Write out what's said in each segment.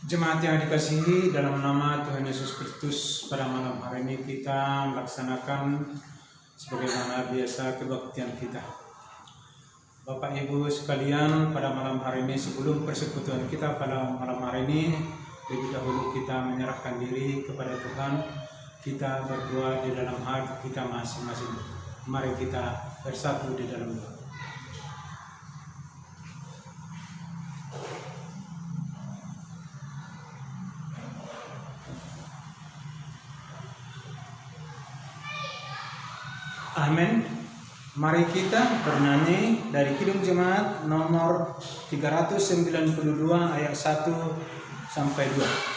Jemaat yang dikasihi dalam nama Tuhan Yesus Kristus, pada malam hari ini kita melaksanakan sebagaimana biasa kebaktian kita. Bapak Ibu sekalian, pada malam hari ini sebelum persekutuan kita pada malam hari ini, lebih dahulu kita menyerahkan diri kepada Tuhan. Kita berdoa di dalam hati kita masing-masing. Mari kita bersatu di dalam doa. Amin. Mari kita bernyanyi dari Kidung Jemaat nomor 392 ayat 1 sampai 2.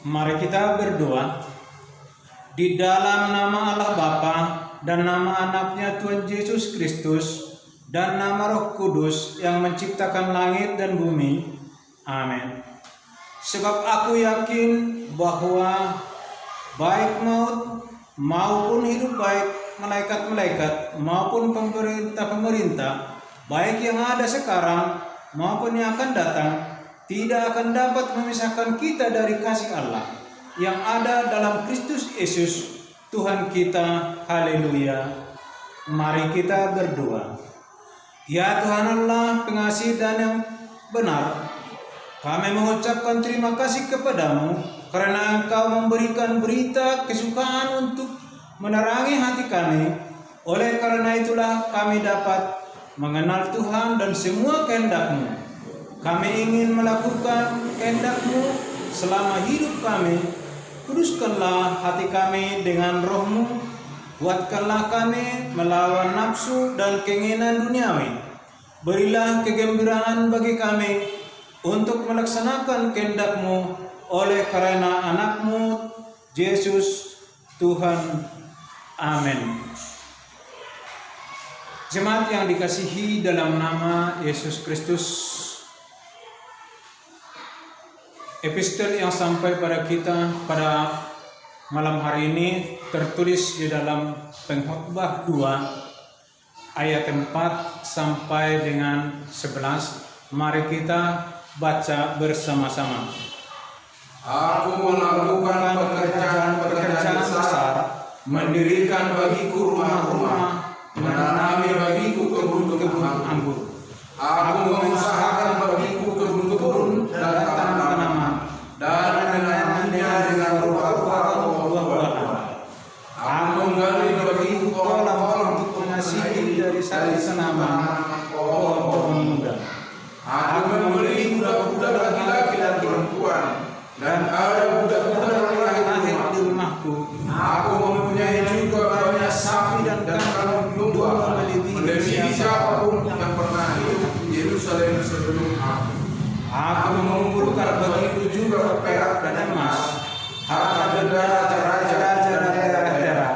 Mari kita berdoa. Di dalam nama Allah Bapa dan nama anaknya Tuhan Yesus Kristus dan nama Roh Kudus yang menciptakan langit dan bumi. Amin. Sebab aku yakin bahwa baik maut maupun hidup, baik malaikat-malaikat maupun pemerintah-pemerintah, baik yang ada sekarang maupun yang akan datang, tidak akan dapat memisahkan kita dari kasih Allah yang ada dalam Kristus Yesus Tuhan kita. Haleluya. Mari kita berdoa. Ya Tuhan Allah pengasih dan yang benar, kami mengucapkan terima kasih kepadamu karena Engkau memberikan berita kesukaan untuk menerangi hati kami. Oleh karena itulah kami dapat mengenal Tuhan dan semua kehendak-Mu. Kami ingin melakukan kehendak-Mu selama hidup kami. Kuduskanlah hati kami dengan Roh-Mu. Kuatkanlah kami melawan nafsu dan keinginan duniawi. Berilah kegembiraan bagi kami untuk melaksanakan kehendak-Mu oleh karena anak-Mu Yesus Tuhan. Amin. Jemaat yang dikasihi dalam nama Yesus Kristus, epistel yang sampai pada kita pada malam hari ini tertulis di dalam Pengkhotbah 2 ayat 4 sampai dengan 11. Mari kita baca bersama-sama. Aku melakukan pekerjaan besar, mendirikan bagiku rumah-rumah, menanami bagiku kebun-kebun anggur. Aku mengusahakan bagiku kebun-kebun dan tanaman-tanaman, dan menanaminya dengan rupa-rupa buah-buahan. Aku menggali bagiku kolam-kolam untuk mengasihi penanaman pohon-pohon muda. Aku membeli budak-budak laki-laki dan perempuan, dan ada budak-budak laki-laki di rumahku. Aku mempunyai juga banyak sapi dan kambing domba melebihi siapapun yang pernah hidup di Yerusalem sebelum aku. Aku mengumpulkan bagiku juga perak dan emas, harta benda raja-raja dan daerah-daerah.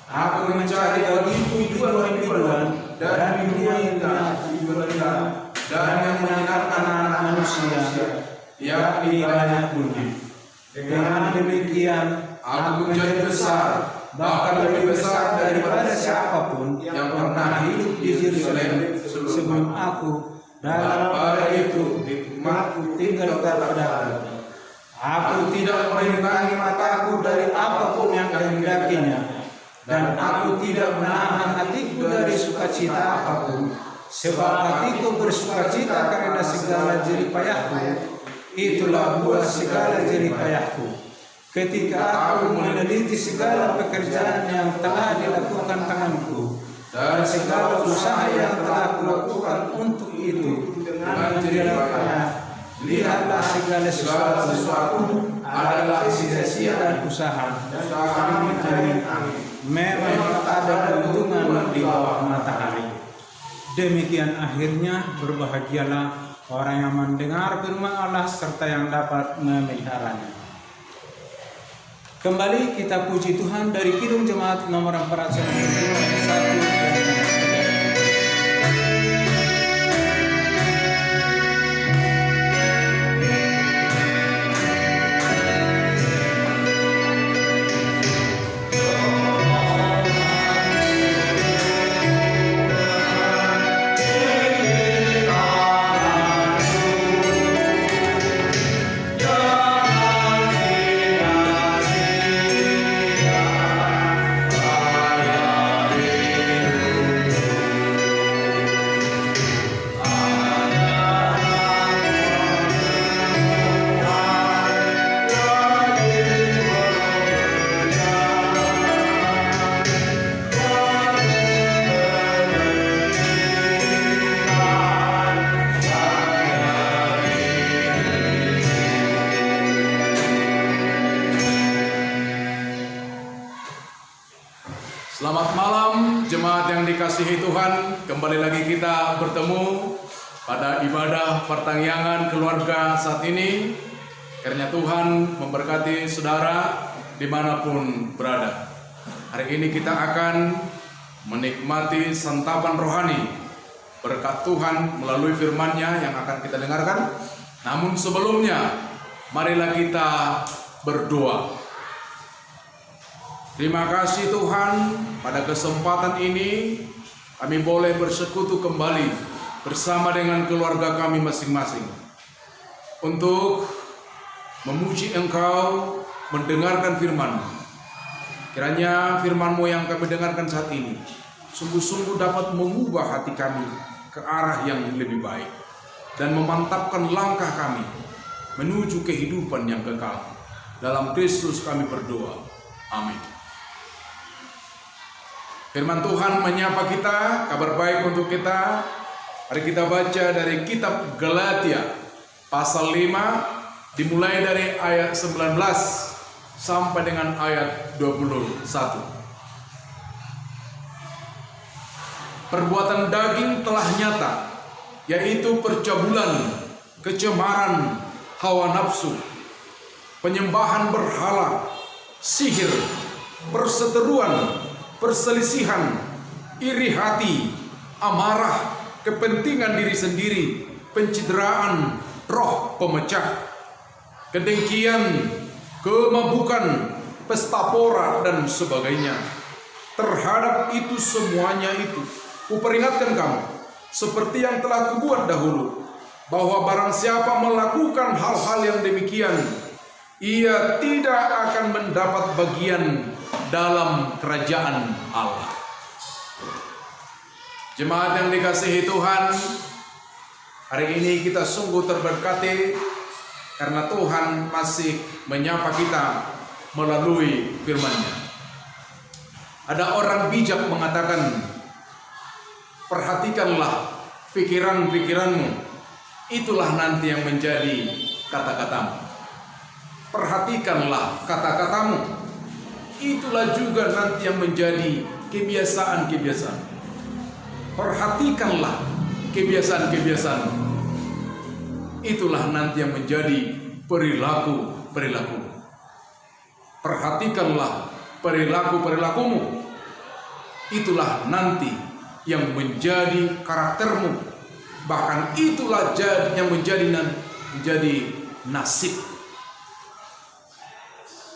Aku mencari bagiku biduan-biduan dan biduan-biduan dan yang menyenangkan anak manusia, yakni banyak budi. Dengan demikian, aku menjadi besar, bahkan lebih besar daripada siapapun yang pernah hidup di Yerusalem sebelum aku. Dalam pada itu, hikmatku tinggal terpedaya. Aku tidak merintangi mataku dari apapun yang kehendakinya, dan aku tidak menahan hatiku dari sukacita apapun, sebab hatiku bersukacita karena segala jerih payahku. Itulah buah segala jerih payahku. Ketika aku meneliti segala pekerjaan yang telah dilakukan tanganku, dan segala usaha yang telah kulakukan untuk itu dengan jerih payah, lihatlah segala sesuatu adalah sia-sia dan usaha. Memang ada keuntungan di bawah matahari. Demikian akhirnya berbahagialah orang yang mendengar firman Allah serta yang dapat memeliharanya. Kembali kita puji Tuhan dari Kidung Jemaat nomor 491. Selamat malam jemaat yang dikasihi Tuhan. Kembali lagi kita bertemu pada ibadah pertangyangan keluarga saat ini. Kiranya Tuhan memberkati saudara dimanapun berada. Hari ini kita akan menikmati santapan rohani berkat Tuhan melalui firman-Nya yang akan kita dengarkan. Namun sebelumnya, marilah kita berdoa. Terima kasih Tuhan, pada kesempatan ini kami boleh bersekutu kembali bersama dengan keluarga kami masing-masing untuk memuji Engkau, mendengarkan firman. Kiranya firman-Mu yang kami dengarkan saat ini sungguh-sungguh dapat mengubah hati kami ke arah yang lebih baik dan memantapkan langkah kami menuju kehidupan yang kekal. Dalam Kristus kami berdoa. Amin. Firman Tuhan menyapa kita, kabar baik untuk kita. Mari kita baca dari kitab Galatia pasal 5 dimulai dari ayat 19 sampai dengan ayat 21. Perbuatan daging telah nyata, yaitu percabulan, kecemaran, hawa nafsu, penyembahan berhala, sihir, perseteruan, perselisihan, iri hati, amarah, kepentingan diri sendiri, pencitraan, roh pemecah, kedengkian, kemabukan, pesta pora dan sebagainya. Terhadap itu semuanya itu, kuperingatkan kamu, seperti yang telah kubuat dahulu, bahwa barang siapa melakukan hal-hal yang demikian, ia tidak akan mendapat bagian dalam kerajaan Allah. Jemaat yang dikasihi Tuhan, hari ini kita sungguh terberkati karena Tuhan masih menyapa kita melalui firman-Nya. Ada orang bijak mengatakan, perhatikanlah pikiran-pikiranmu. Itulah nanti yang menjadi kata-katamu. Perhatikanlah kata-katamu. Itulah juga nanti yang menjadi kebiasaan-kebiasaan. Perhatikanlah kebiasaan-kebiasaan. Itulah nanti yang menjadi perilaku-perilaku. Perhatikanlah perilaku-perilakumu. Itulah nanti yang menjadi karaktermu. Bahkan itulah yang menjadi nasib.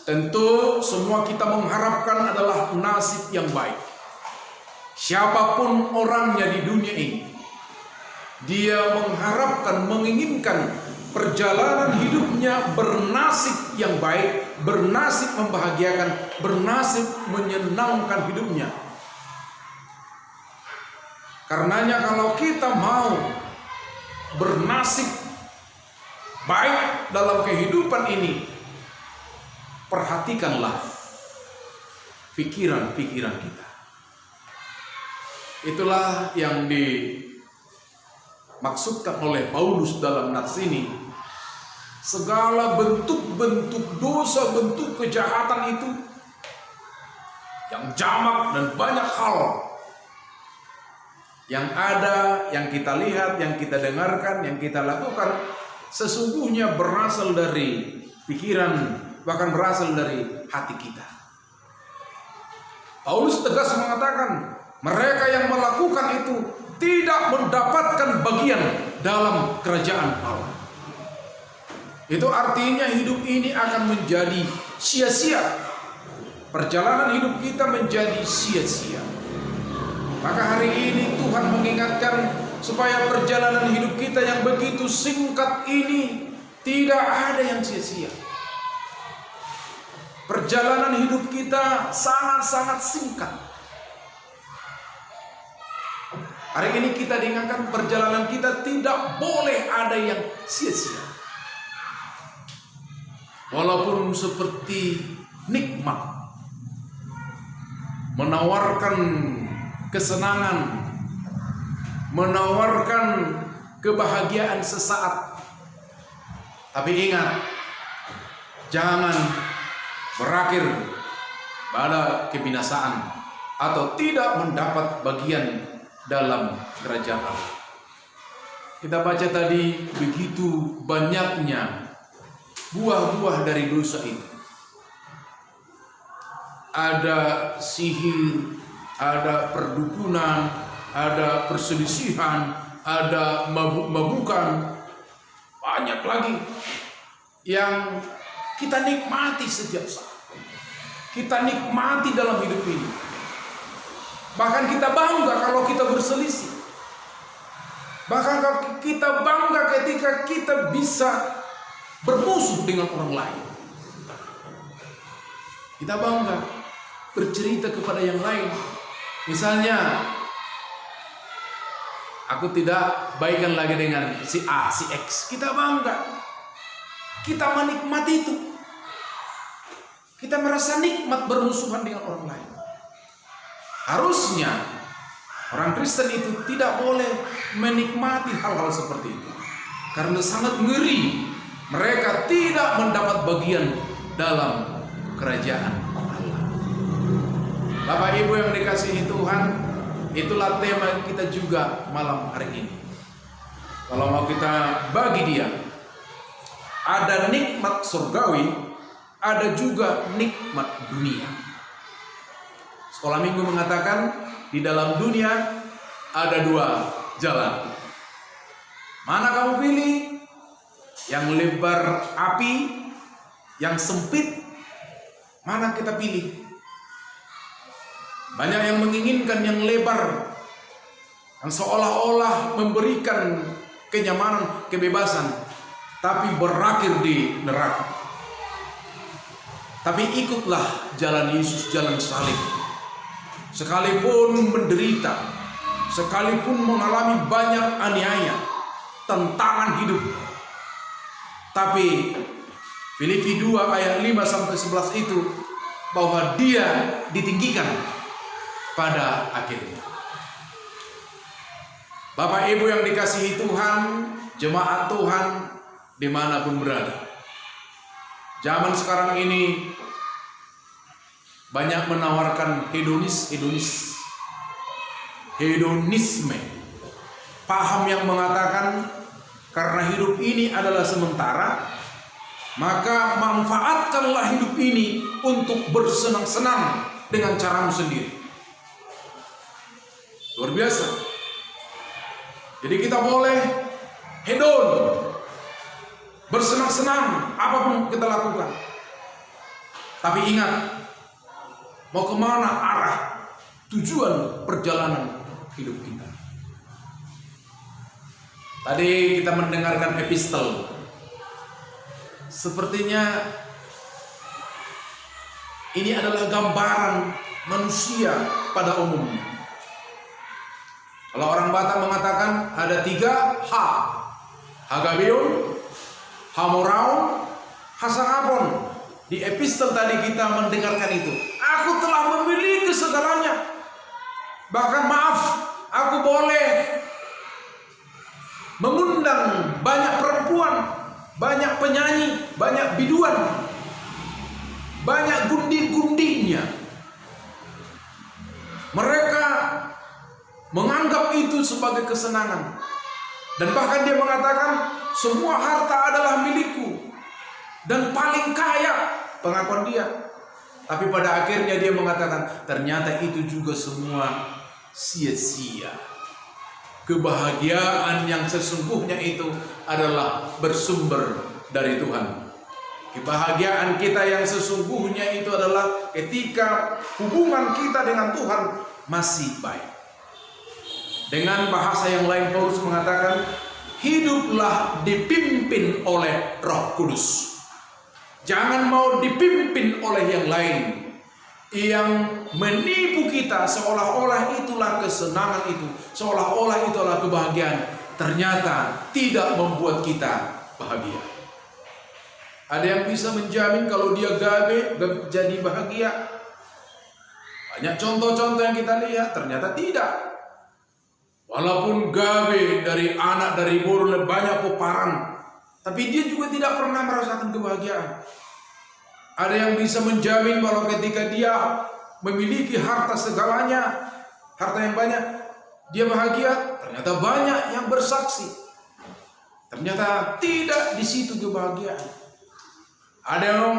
Tentu semua kita mengharapkan adalah nasib yang baik. Siapapun orangnya di dunia ini, dia mengharapkan, menginginkan perjalanan hidupnya bernasib yang baik, bernasib membahagiakan, bernasib menyenangkan hidupnya. Karenanya kalau kita mau bernasib baik dalam kehidupan ini, perhatikanlah pikiran-pikiran kita. Itulah yang dimaksudkan oleh Paulus dalam nats ini. Segala bentuk-bentuk dosa, bentuk kejahatan itu yang jamak dan banyak hal yang ada, yang kita lihat, yang kita dengarkan, yang kita lakukan, sesungguhnya berasal dari pikiran, bahkan berasal dari hati kita. Paulus tegas mengatakan, mereka yang melakukan itu tidak mendapatkan bagian dalam kerajaan Allah. Itu artinya hidup ini akan menjadi sia-sia. Perjalanan hidup kita menjadi sia-sia. Maka hari ini Tuhan mengingatkan supaya perjalanan hidup kita yang begitu singkat ini tidak ada yang sia-sia. Perjalanan hidup kita sangat-sangat singkat. Hari ini kita diingatkan perjalanan kita tidak boleh ada yang sia-sia. Walaupun seperti nikmat, menawarkan kesenangan, menawarkan kebahagiaan sesaat. Tapi ingat, jangan berakhir pada kebinasaan atau tidak mendapat bagian dalam kerajaan Allah. Kita baca tadi begitu banyaknya buah-buah dari dosa itu. Ada sihir, ada perdukunan, ada perselisihan, ada mabuk-mabukan, banyak lagi yang kita nikmati setiap saat. Kita nikmati dalam hidup ini. Bahkan kita bangga kalau kita berselisih. Bahkan kita bangga ketika kita bisa bermusuh dengan orang lain. Kita bangga bercerita kepada yang lain. Misalnya, aku tidak baikan lagi dengan si A, si X. Kita bangga. Kita menikmati itu. Kita merasa nikmat bermusuhan dengan orang lain. Harusnya orang Kristen itu tidak boleh menikmati hal-hal seperti itu. Karena sangat ngeri. Mereka tidak mendapat bagian dalam kerajaan Allah. Bapak Ibu yang dikasihi Tuhan, itulah tema kita juga malam hari ini. Kalau mau kita bagi dia, ada nikmat surgawi, ada juga nikmat dunia. Sekolah Minggu mengatakan di dalam dunia ada dua jalan. Mana kamu pilih? Yang lebar api, yang sempit, mana kita pilih? Banyak yang menginginkan yang lebar, yang seolah-olah memberikan kenyamanan, kebebasan, tapi berakhir di neraka. Tapi ikutlah jalan Yesus, jalan salib. Sekalipun menderita, sekalipun mengalami banyak aniaya, tentangan hidup, tapi Filipi 2 ayat 5-11 itu bahwa dia ditinggikan pada akhirnya. Bapak Ibu yang dikasihi Tuhan, jemaat Tuhan dimanapun berada. Zaman sekarang ini banyak menawarkan hedonisme. Paham yang mengatakan karena hidup ini adalah sementara, maka manfaatkanlah hidup ini untuk bersenang-senang dengan caramu sendiri. Luar biasa. Jadi kita boleh hedon, bersenang-senang, apapun kita lakukan. Tapi ingat, mau kemana arah tujuan perjalanan hidup kita. Tadi kita mendengarkan epistel. Sepertinya ini adalah gambaran manusia pada umumnya. Kalau orang Batak mengatakan ada 3 H. Hagabeon, Hamoraun, Hasangapon. Di epistel tadi kita mendengarkan itu. Aku telah memiliki segalanya. Bahkan maaf, aku boleh mengundang banyak perempuan, banyak penyanyi, banyak biduan, banyak gundi-gundinya. Mereka menganggap itu sebagai kesenangan. Dan bahkan dia mengatakan semua harta adalah milikku dan paling kaya, pengakuan dia. Tapi pada akhirnya dia mengatakan ternyata itu juga semua sia-sia. Kebahagiaan yang sesungguhnya itu adalah bersumber dari Tuhan. Kebahagiaan kita yang sesungguhnya itu adalah ketika hubungan kita dengan Tuhan masih baik. Dengan bahasa yang lain Paulus mengatakan, hiduplah dipimpin oleh Roh Kudus. Jangan mau dipimpin oleh yang lain yang menipu kita seolah-olah itulah kesenangan itu, seolah-olah itulah kebahagiaan. Ternyata tidak membuat kita bahagia. Ada yang bisa menjamin kalau dia gabe jadi bahagia? Banyak contoh-contoh yang kita lihat, ternyata tidak. Walaupun gabe dari anak dari burung banyak peparan, tapi dia juga tidak pernah merasakan kebahagiaan. Ada yang bisa menjamin bahwa ketika dia memiliki harta segalanya, harta yang banyak, dia bahagia. Ternyata banyak yang bersaksi, ternyata tidak di situ kebahagiaan. Ada yang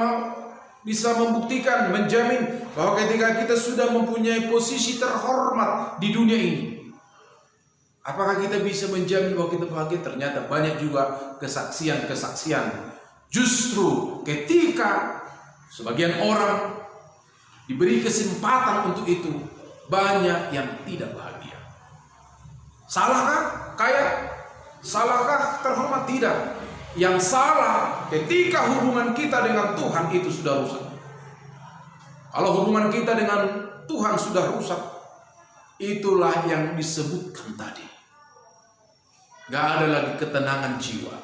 bisa membuktikan, menjamin bahwa ketika kita sudah mempunyai posisi terhormat di dunia ini, apakah kita bisa menjamin bahwa kita bahagia? Ternyata banyak juga kesaksian-kesaksian. Justru ketika sebagian orang diberi kesempatan untuk itu, banyak yang tidak bahagia. Salahkah kaya? Salahkah terhormat? Tidak. Yang salah ketika hubungan kita dengan Tuhan itu sudah rusak. Kalau hubungan kita dengan Tuhan sudah rusak, itulah yang disebutkan tadi. Gak ada lagi ketenangan jiwa.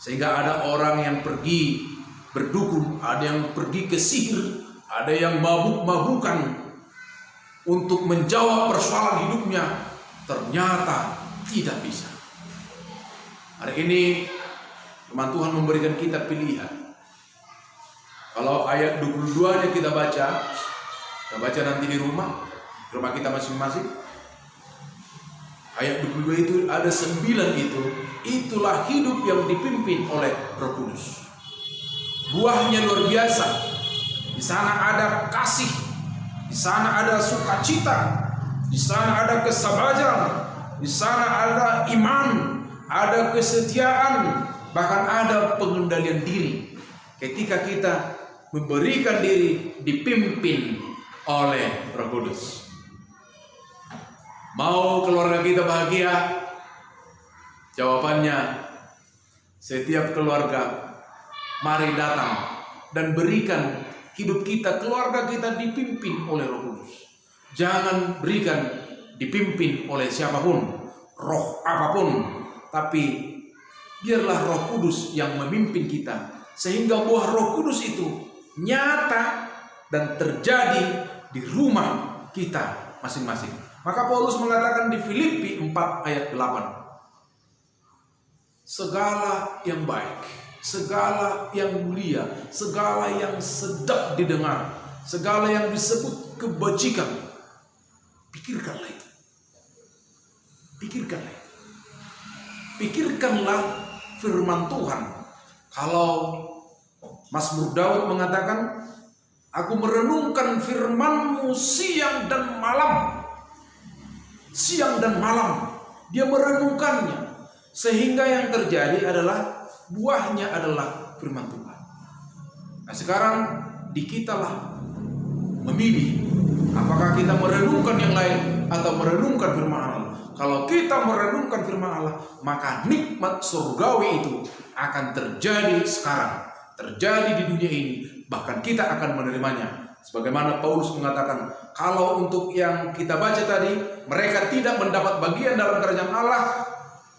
Sehingga ada orang yang pergi berdukun, ada yang pergi ke sihir, ada yang mabuk-mabukan untuk menjawab persoalan hidupnya. Ternyata tidak bisa. Hari ini firman Tuhan memberikan kita pilihan. Kalau ayat 22-nya kita baca nanti di rumah kita masing-masing. Ayat 22 itu ada 9 itu. Itulah hidup yang dipimpin oleh Roh Kudus. Buahnya luar biasa. Di sana ada kasih, di sana ada sukacita, di sana ada kesabaran, di sana ada iman, ada kesetiaan, bahkan ada pengendalian diri. Ketika kita memberikan diri dipimpin oleh Roh Kudus. Mau keluarga kita bahagia? Jawabannya, setiap keluarga mari datang dan berikan hidup kita, keluarga kita dipimpin oleh Roh Kudus. Jangan berikan dipimpin oleh siapapun, roh apapun, tapi biarlah Roh Kudus yang memimpin kita, sehingga buah Roh Kudus itu nyata dan terjadi di rumah kita masing-masing. Maka Paulus mengatakan di Filipi 4 ayat 8, segala yang baik, segala yang mulia, segala yang sedap didengar, segala yang disebut kebajikan, pikirkanlah itu. Pikirkanlah itu. Pikirkanlah firman Tuhan. Kalau Mazmur Daud mengatakan, aku merenungkan firman-Mu siang dan malam. Siang dan malam dia merenungkannya, sehingga yang terjadi adalah buahnya adalah firman Tuhan. Nah sekarang di kitalah memilih apakah kita merenungkan yang lain atau merenungkan firman Allah. Kalau kita merenungkan firman Allah, maka nikmat surgawi itu akan terjadi sekarang, terjadi di dunia ini, bahkan kita akan menerimanya. Sebagaimana Paulus mengatakan, kalau untuk yang kita baca tadi, mereka tidak mendapat bagian dalam kerajaan Allah.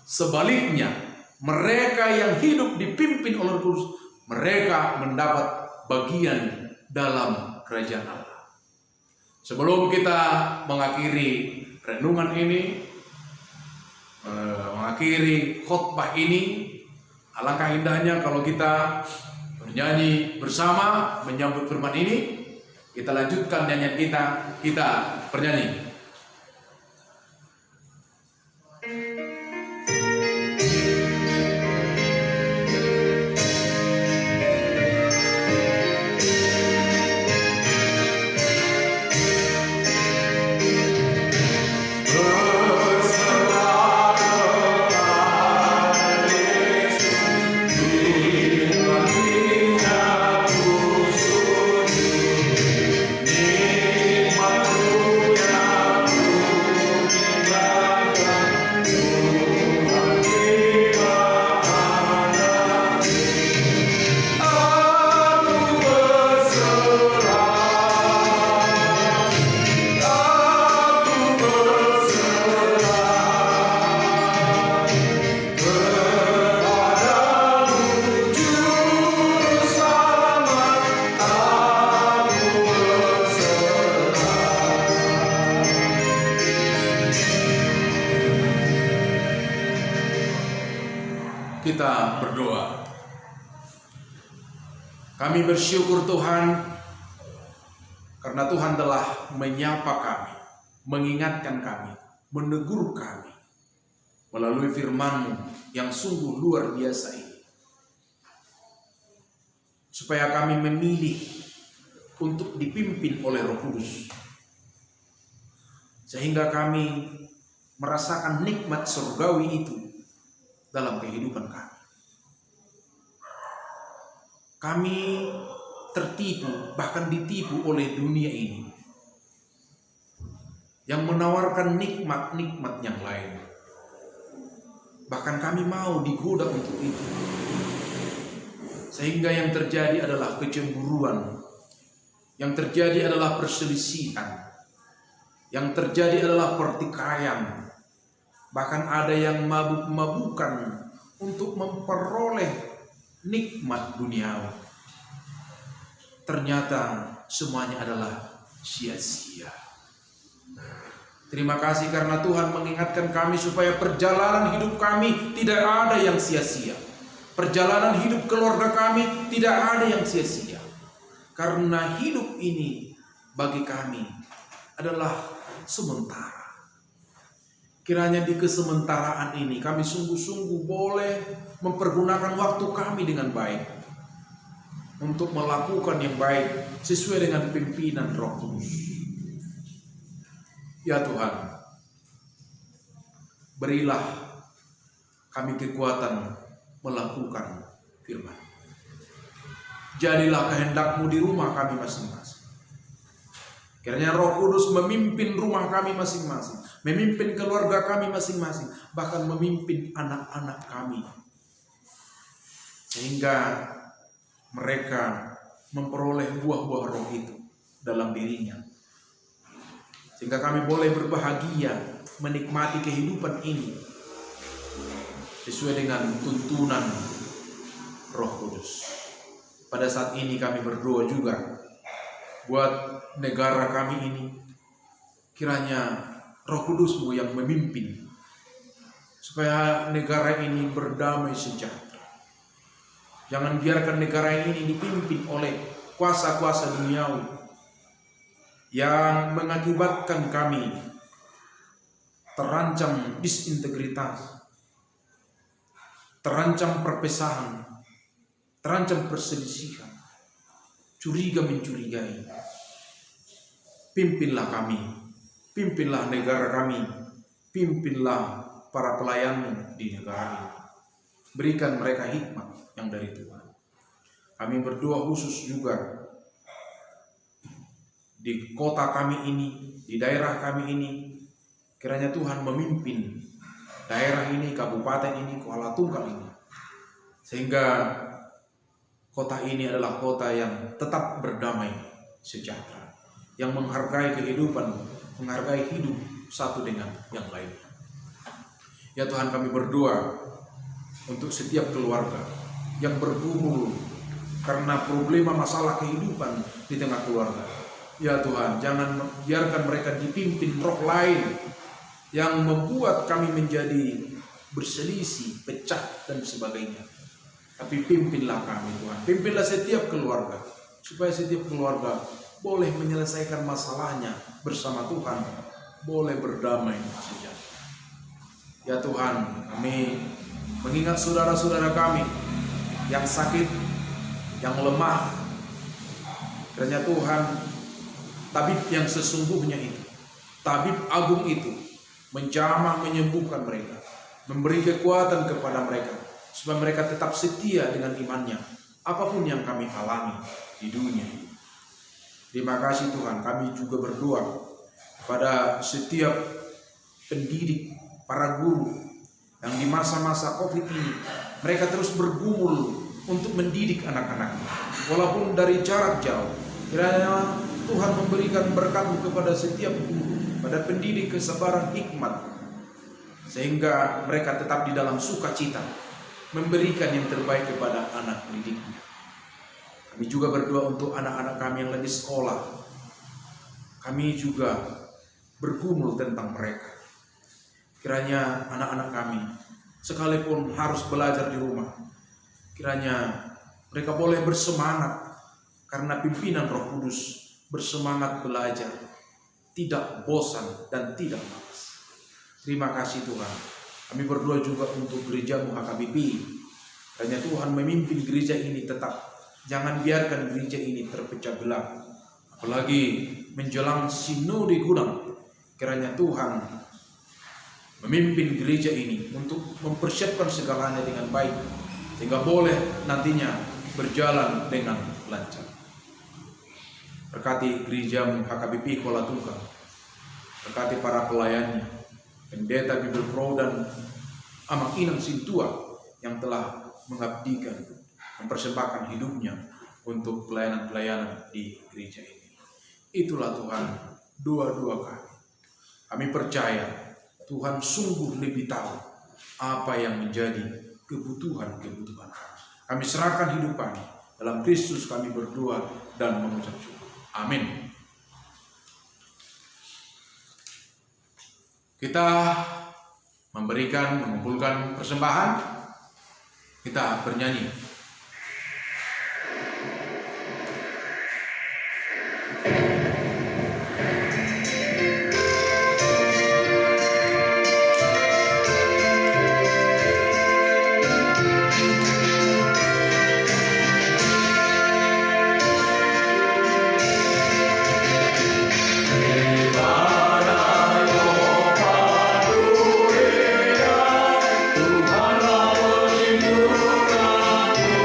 Sebaliknya, mereka yang hidup dipimpin oleh Roh Kudus, mereka mendapat bagian dalam kerajaan Allah. Sebelum kita mengakhiri renungan ini, mengakhiri khotbah ini, alangkah indahnya kalau kita bernyanyi bersama menyambut firman ini. Kita lanjutkan nyanyian kita bernyanyi. Kita berdoa. Kami bersyukur Tuhan, karena Tuhan telah menyapa kami, mengingatkan kami, menegur kami melalui firman-Mu yang sungguh luar biasa ini, supaya kami memilih untuk dipimpin oleh Roh Kudus, sehingga kami merasakan nikmat surgawi itu dalam kehidupan kami. Kami tertipu, bahkan ditipu oleh dunia ini yang menawarkan nikmat-nikmat yang lain. Bahkan kami mau digoda untuk itu, sehingga yang terjadi adalah kecemburuan, yang terjadi adalah perselisihan, yang terjadi adalah pertikaian. Bahkan ada yang mabuk-mabukan untuk memperoleh nikmat duniawi. Ternyata semuanya adalah sia-sia. Terima kasih karena Tuhan mengingatkan kami supaya perjalanan hidup kami tidak ada yang sia-sia. Perjalanan hidup keluarga kami tidak ada yang sia-sia. Karena hidup ini bagi kami adalah sementara. Kiranya di kesementaraan ini kami sungguh-sungguh boleh mempergunakan waktu kami dengan baik untuk melakukan yang baik sesuai dengan pimpinan Roh Kudus. Ya Tuhan, berilah kami kekuatan melakukan firman. Jadilah kehendak-Mu di rumah kami masing-masing. Kiranya Roh Kudus memimpin rumah kami masing-masing, memimpin keluarga kami masing-masing, bahkan memimpin anak-anak kami, sehingga mereka memperoleh buah-buah Roh itu dalam dirinya, sehingga kami boleh berbahagia menikmati kehidupan ini sesuai dengan tuntunan Roh Kudus. Pada saat ini kami berdoa juga buat negara kami ini, kiranya Roh Kudus-Mu yang memimpin supaya negara ini berdamai sejahtera. Jangan biarkan negara ini dipimpin oleh kuasa-kuasa duniawi yang mengakibatkan kami terancam disintegritas, terancam perpecahan, terancam perselisihan, curiga-mencurigai. Pimpinlah kami, pimpinlah negara kami, pimpinlah para pelayan-Mu di negara ini. Berikan mereka hikmat yang dari Tuhan. Kami berdoa khusus juga di kota kami ini, di daerah kami ini, kiranya Tuhan memimpin daerah ini, kabupaten ini, Kuala Tungkal ini, sehingga kota ini adalah kota yang tetap berdamai sejahtera, yang menghargai kehidupan, menghargai hidup satu dengan yang lain. Ya Tuhan, kami berdoa untuk setiap keluarga yang bergumul karena problema masalah kehidupan di tengah keluarga. Ya Tuhan, jangan biarkan mereka dipimpin roh lain yang membuat kami menjadi berselisih, pecah dan sebagainya. Tapi pimpinlah kami Tuhan, pimpinlah setiap keluarga, supaya setiap keluarga boleh menyelesaikan masalahnya bersama Tuhan, boleh berdamai sejahtera. Ya Tuhan, kami mengingat saudara-saudara kami yang sakit, yang lemah. Kiranya Tuhan, tabib yang sesungguhnya itu, tabib agung itu, menjamah menyembuhkan mereka, memberi kekuatan kepada mereka, supaya mereka tetap setia dengan imannya, apapun yang kami alami di dunia ini. Terima kasih Tuhan, kami juga berdoa pada setiap pendidik, para guru yang di masa-masa COVID ini, mereka terus bergumul untuk mendidik anak-anaknya, walaupun dari jarak jauh. Kiranya Tuhan memberikan berkat-Mu kepada setiap guru, pada pendidik kesabaran hikmat, sehingga mereka tetap di dalam sukacita, memberikan yang terbaik kepada anak didiknya. Kami juga berdoa untuk anak-anak kami yang lagi sekolah. Kami juga bergumul tentang mereka. Kiranya anak-anak kami, sekalipun harus belajar di rumah, kiranya mereka boleh bersemangat karena pimpinan Roh Kudus, bersemangat belajar, tidak bosan dan tidak malas. Terima kasih Tuhan. Kami berdoa juga untuk gereja-Mu HKBP. Kiranya Tuhan memimpin gereja ini tetap. Jangan biarkan gereja ini terpecah belah. Apalagi menjelang sinode Gudang. Kiranya Tuhan memimpin gereja ini untuk mempersiapkan segalanya dengan baik, sehingga boleh nantinya berjalan dengan lancar. Berkati gereja-Mu HKBP Kuala Tungkal, berkati para pelayannya, Pendeta Bible Pro dan Amang Inang Sintua yang telah mengabdikan, mempersembahkan hidupnya untuk pelayanan-pelayanan di gereja ini. Itulah Tuhan, doa-doa kami. Kami percaya Tuhan sungguh lebih tahu apa yang menjadi kebutuhan-kebutuhan kami. Kami serahkan hidup kami. Dalam Kristus kami berdoa dan mengucap syukur. Amin. Kita mengumpulkan persembahan. Kita bernyanyi. Tuhan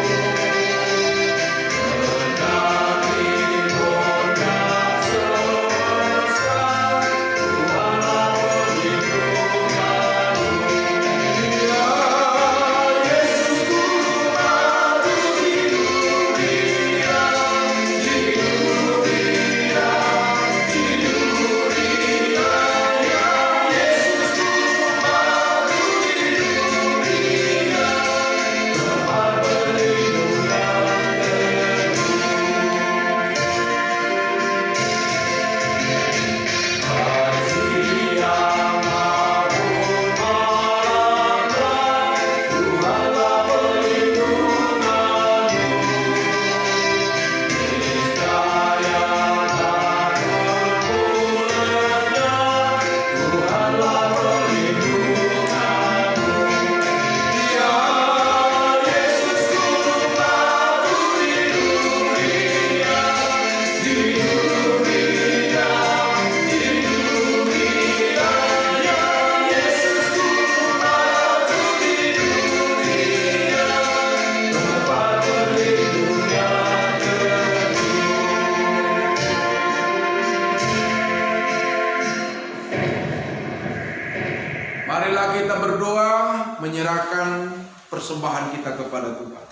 menyerahkan persembahan kita kepada Tuhan.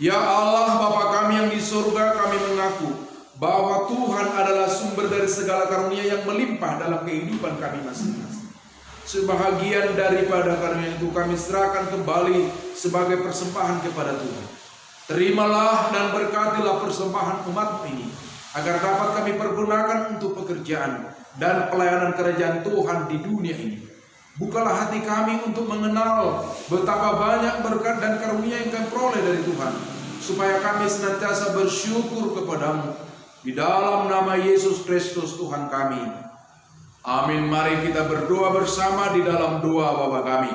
Ya Allah Bapa kami yang di surga, kami mengaku bahwa Tuhan adalah sumber dari segala karunia yang melimpah dalam kehidupan kami masing-masing. Sebahagian daripada karunia itu kami serahkan kembali sebagai persembahan kepada Tuhan. Terimalah dan berkatilah persembahan umat ini, agar dapat kami pergunakan untuk pekerjaan dan pelayanan kerajaan Tuhan di dunia ini. Bukalah hati kami untuk mengenal betapa banyak berkat dan karunia yang kami peroleh dari Tuhan, supaya kami senantiasa bersyukur kepadamu. Di dalam nama Yesus Kristus Tuhan kami. Amin. Mari kita berdoa bersama di dalam doa Bapa kami.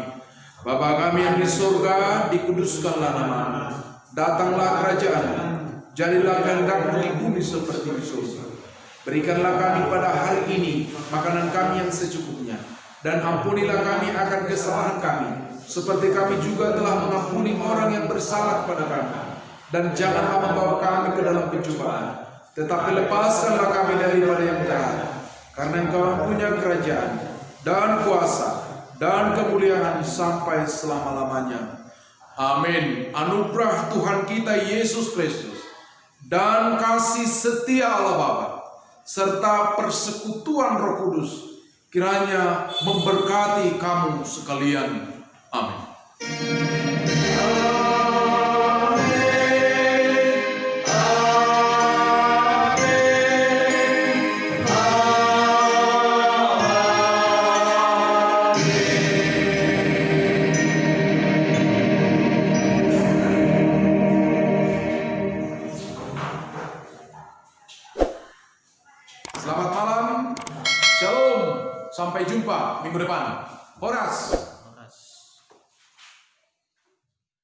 Bapa kami yang di surga, dikuduskanlah namamu. Datanglah kerajaan-Mu. Jadilah kehendak-Mu di bumi seperti di surga. Berikanlah kami pada hari ini makanan kami yang secukupnya. Dan ampunilah kami akan kesalahan kami, seperti kami juga telah mengampuni orang yang bersalah kepada kami. Dan janganlah membawa kami ke dalam pencobaan, tetapi lepaskanlah kami daripada yang jahat. Karena Engkau punya kerajaan dan kuasa dan kemuliaan sampai selama-lamanya. Amin. Anugerah Tuhan kita Yesus Kristus dan kasih setia Allah Bapa serta persekutuan Roh Kudus kiranya memberkati kamu sekalian. Amin. Selamat malam, shalom, sampai jumpa minggu depan. Horas.